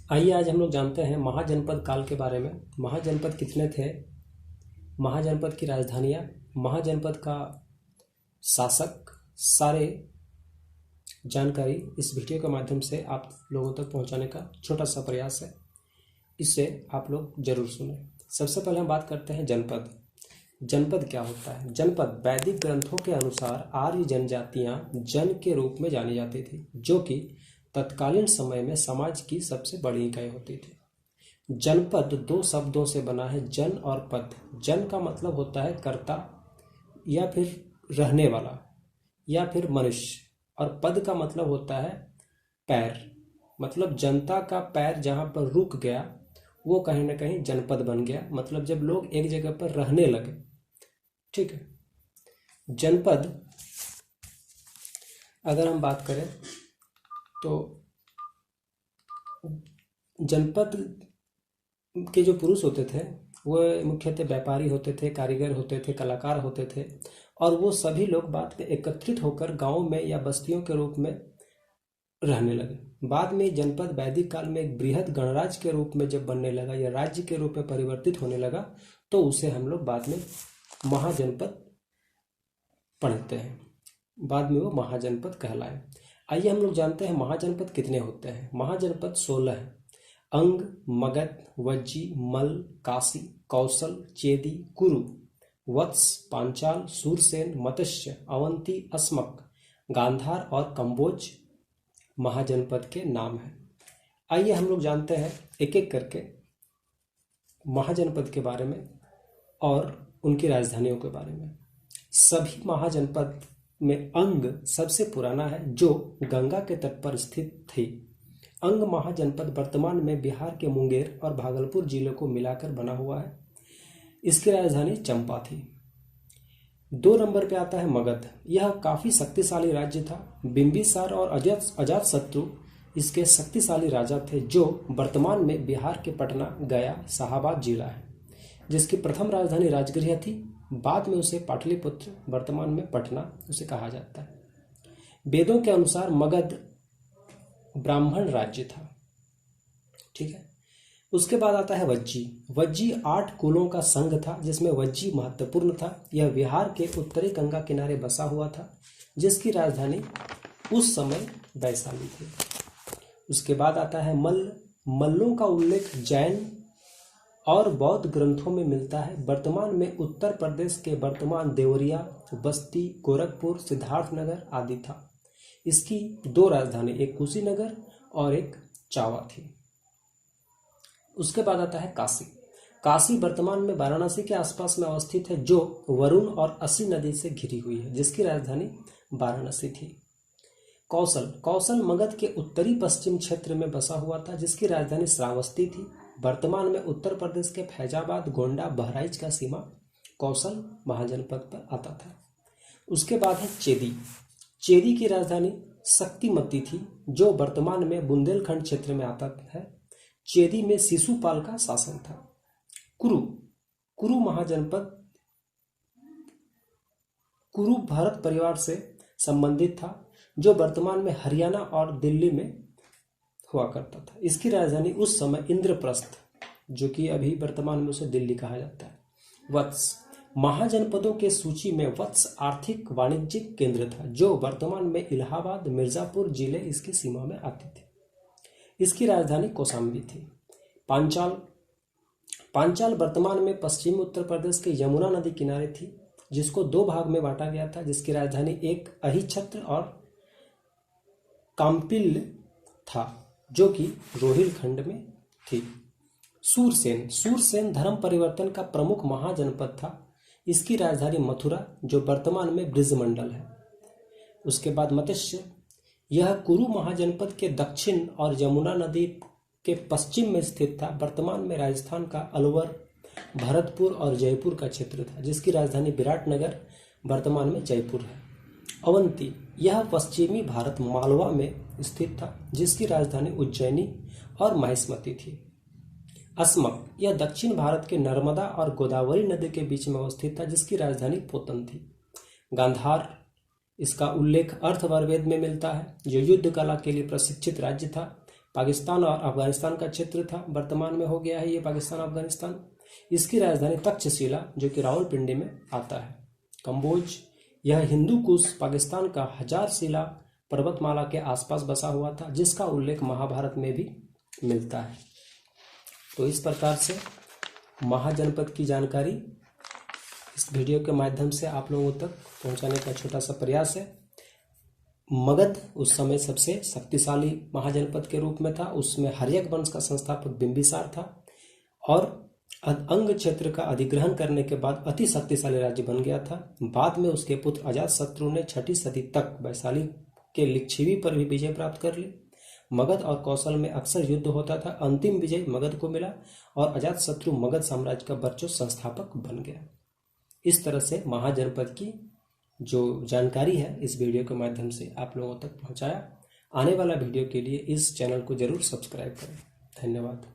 आइए आज हम लोग जानते हैं महाजनपद काल के बारे में। महाजनपद कितने थे, महाजनपद की राजधानियाँ, महाजनपद का शासक, सारे जानकारी इस वीडियो के माध्यम से आप लोगों तक पहुंचाने का छोटा सा प्रयास है। इससे आप लोग जरूर सुनें। सबसे पहले हम बात करते हैं जनपद। जनपद क्या होता है? जनपद वैदिक ग्रंथों के अनुसार आर्य जनजातियां जन के रूप में जानी जाती थी, जो कि तत्कालीन समय में समाज की सबसे बड़ी इकाई होती थी। जनपद दो शब्दों से बना है, जन और पद। जन का मतलब होता है कर्ता या फिर रहने वाला या फिर मनुष्य, और पद का मतलब होता है पैर। मतलब जनता का पैर जहाँ पर रुक गया वो कहीं ना कहीं जनपद बन गया। मतलब जब लोग एक जगह पर रहने लगे। ठीक है। जनपद अगर हम बात करें तो जनपद के जो पुरुष होते थे वो मुख्यतः व्यापारी होते थे, कारीगर होते थे, कलाकार होते थे, और वो सभी लोग बाद में एकत्रित होकर गांव में या बस्तियों के रूप में रहने लगे। बाद में जनपद वैदिक काल में एक बृहद गणराज्य के रूप में जब बनने लगा या राज्य के रूप में परिवर्तित होने लगा, तो उसे हम लोग बाद में महाजनपद पढ़ते हैं। बाद में वो महाजनपद कहलाए। आइए हम लोग जानते हैं महाजनपद कितने होते हैं। महाजनपद 16 है। अंग, मगध, वज्जी, मल, काशी, कौशल, चेदी, कुरु, वत्स, पांचाल, सूरसेन, मत्स्य, अवंती, अस्मक, गांधार और कंबोज महाजनपद के नाम हैं। आइए हम लोग जानते हैं एक एक करके महाजनपद के बारे में और उनकी राजधानियों के बारे में। सभी महाजनपद में अंग सबसे पुराना है, जो गंगा के तट पर स्थित थी। अंग महाजनपद वर्तमान में बिहार के मुंगेर और भागलपुर जिलों को मिलाकर बना हुआ है। इसकी राजधानी चंपा थी। 2 नंबर पे आता है मगध। यह काफी शक्तिशाली राज्य था। बिंबिसार और अजातशत्रु इसके शक्तिशाली राजा थे, जो वर्तमान में बिहार के पटना, गया, शाहाबाद जिला है, जिसकी प्रथम राजधानी राजगृह थी। बाद में उसे पाटलिपुत्र, वर्तमान में पटना, उसे कहा जाता है। वेदों के अनुसार मगध ब्राह्मण राज्य था। ठीक है। उसके बाद आता है वज्जी। वज्जी 8 कुलों का संघ था, जिसमें वज्जी महत्वपूर्ण था। यह बिहार के उत्तरी गंगा किनारे बसा हुआ था, जिसकी राजधानी उस समय वैशाली थी। उसके बाद आता है मल्ल। मल्लों का उल्लेख जैन और बौद्ध ग्रंथों में मिलता है। वर्तमान में उत्तर प्रदेश के वर्तमान देवरिया, बस्ती, गोरखपुर, सिद्धार्थनगर आदि था। इसकी 2 राजधानी, एक कुशीनगर और एक चावा थी। उसके बाद आता है काशी। काशी वर्तमान में वाराणसी के आसपास में अवस्थित है, जो वरुण और अस्सी नदी से घिरी हुई है, जिसकी राजधानी वाराणसी थी। कौशल। कौशल मगध के उत्तरी पश्चिम क्षेत्र में बसा हुआ था, जिसकी राजधानी श्रावस्ती थी। वर्तमान में उत्तर प्रदेश के फैजाबाद, गोंडा, बहराइच का सीमा कौशल महाजनपद पर आता था। उसके बाद है चेदी। चेदी की राजधानी शक्तिमती थी, जो वर्तमान में बुंदेलखंड क्षेत्र में आता है। चेदी में शिशुपाल का शासन था। कुरु। कुरु महाजनपद कुरु भरत परिवार से संबंधित था, जो वर्तमान में हरियाणा और दिल्ली में हुआ करता था। इसकी राजधानी उस समय इंद्रप्रस्थ, जो कि अभी वर्तमान में उसे दिल्ली कहा जाता है। वत्स। महाजनपदों के सूची में वत्स आर्थिक वाणिज्यिक केंद्र था, जो वर्तमान में इलाहाबाद, मिर्जापुर जिले इसकी सीमा में आते थे। इसकी राजधानी कौशाम्बी थी। पांचाल। पांचाल वर्तमान में पश्चिमी उत्तर प्रदेश के यमुना नदी किनारे थी, जिसको 2 भाग में बांटा गया था, जिसकी राजधानी एक अहिछत्र और काम्पिल था, जो कि रोहिलखंड में थी। सूरसेन। सूरसेन धर्म परिवर्तन का प्रमुख महाजनपद था। इसकी राजधानी मथुरा, जो वर्तमान में ब्रिजमंडल है। उसके बाद मत्स्य। यह कुरु महाजनपद के दक्षिण और यमुना नदी के पश्चिम में स्थित था। वर्तमान में राजस्थान का अलवर, भरतपुर और जयपुर का क्षेत्र था, जिसकी राजधानी विराटनगर, वर्तमान में जयपुर है। अवंती। यह पश्चिमी भारत मालवा में स्थित था, जिसकी राजधानी उज्जैनी और महिष्मती थी। अस्मक। यह दक्षिण भारत के नर्मदा और गोदावरी नदी के बीच में अवस्थित था, जिसकी राजधानी पोतन थी। गांधार। इसका उल्लेख अर्थवरवेद में मिलता है, जो युद्ध कला के लिए प्रशिक्षित राज्य था। पाकिस्तान और अफगानिस्तान का क्षेत्र था, वर्तमान में हो गया है ये पाकिस्तान अफगानिस्तान। इसकी राजधानी तक्षशिला जो कि रावलपिंडी में आता है। कंबोज, यह हिंदू कुश पाकिस्तान का हजारशिला पर्वतमाला के आसपास बसा हुआ था, जिसका उल्लेख महाभारत में भी मिलता है। तो इस प्रकार से महाजनपद की जानकारी इस वीडियो के माध्यम से आप लोगों तक पहुंचाने का छोटा सा प्रयास है। मगध उस समय सबसे शक्तिशाली महाजनपद के रूप में था। उसमें हर्यक वंश का संस्थापक बिंबिसार था और अंग क्षेत्र का अधिग्रहण करने के बाद अति शक्तिशाली राज्य बन गया था। बाद में उसके पुत्र अजातशत्रु ने 6ठी सदी तक वैशाली के लिच्छवी पर भी विजय प्राप्त कर ली। मगध और कौशल में अक्सर युद्ध होता था। अंतिम विजय मगध को मिला और अजातशत्रु मगध साम्राज्य का वर्चस्व संस्थापक बन गया। इस तरह से महाजनपद की जो जानकारी है इस वीडियो के माध्यम से आप लोगों तक पहुंचाया। आने वाला वीडियो के लिए इस चैनल को जरूर सब्सक्राइब करें। धन्यवाद।